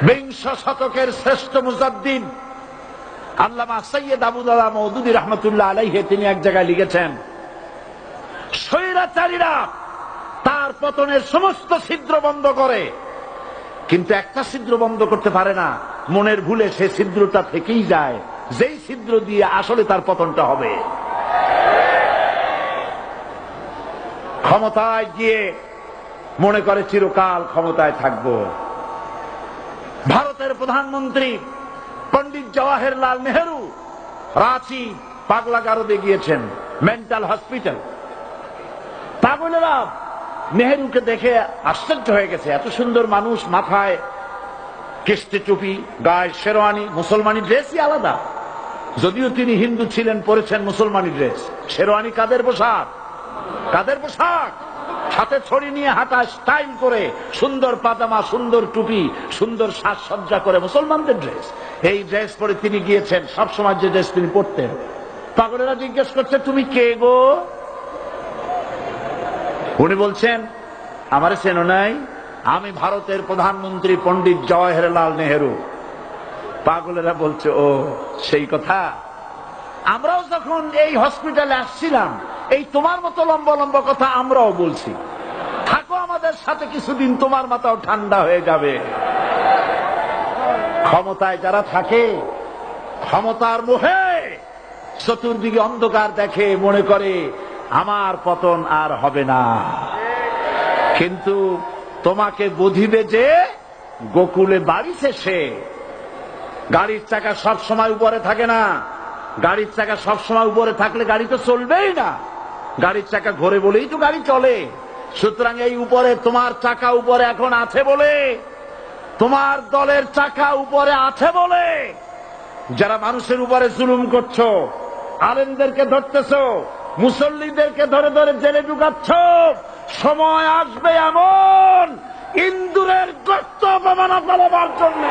বিংশ শতকের শ্রেষ্ঠ মুজাদ্দিদ আল্লামা সৈয়দ আবুদুল্লাহ মওদুদী রাহমাতুল্লাহ আলাইহি তিনি এক জায়গায় লিখেছেন, স্বৈরাচারীরা তার পতনের সমস্ত ছিদ্র বন্ধ করে, কিন্তু একটা ছিদ্র বন্ধ করতে পারে না। মনের ভুলে সে ছিদ্রটা থেকেই যায়, যেই ছিদ্র দিয়ে আসলে তার পতনটা হবে। ক্ষমতায় গিয়ে মনে করে চিরকাল ক্ষমতায় থাকবো। ভারতের প্রধানমন্ত্রী পণ্ডিত জওয়াহরলাল নেহেরু রাঁচি পাগলাগারদে গিয়েছেন, মেন্টাল হসপিটাল। পাগলেরা নেহেরুকে দেখে আশ্চর্য হয়ে গেছে, এত সুন্দর মানুষ, মাথায় কিস্তি টুপি, গায়ে শেরওয়ানি, মুসলমানি ড্রেসই আলাদা। যদিও তিনি হিন্দু ছিলেন, পরেছেন মুসলমানি ড্রেস। শেরওয়ানি কাদের পোশাক? কাদের পোশাক? হাতে ছড়ি নিয়ে হাঁটা, স্টাইল করে, সুন্দর পাজামা, সুন্দর টুপি, সুন্দর সাজসজ্জা করে, মুসলমানদের ড্রেস। এই ড্রেস পরে তিনি গিয়েছেন, সবসময় যে ড্রেস তিনি পরতেন। পাগলেরা জিজ্ঞেস করছে, তুমি কে গো? উনি বলছেন, আমারে চেনো নাই? আমি ভারতের প্রধানমন্ত্রী পণ্ডিত জওয়াহরলাল নেহেরু। পাগলেরা বলছে, ও সেই কথা। আমরাও যখন এই হসপিটালে আসছিলাম, এই তোমার মতো লম্বা লম্বা কথা আমরাও বলছি। থাকো আমাদের সাথে কিছুদিন, তোমার মাথাও ঠান্ডা হয়ে যাবে। ক্ষমতায় যারা থাকে, ক্ষমতার মোহে চতুর্দিকে অন্ধকার দেখে, মনে করে আমার পতন আর হবে না। কিন্তু তোমাকে বুঝিবে যে গোকুলে বাড়ি শেষে। গাড়ির চাকা সব সময় উপরে থাকে না। গাড়ির চাকা সব সময় উপরে থাকলে গাড়ি তো চলবেই না। গাড়ির চাকা ঘোরে বলেই তো গাড়ি চলে। সুতরাং এই উপরে, তোমার চাকা উপরে এখন আছে বলে, তোমার দলের চাকা উপরে আছে বলে যারা মানুষের উপরে জুলুম করছো, আলেমদেরকে ধরতেছো, মুসল্লিদেরকে ধরে ধরে জেলে ঢুকাচ্ছ, সময় আসবে এমন ইন্দুরের গর্ত অপমানা ফেলবার জন্য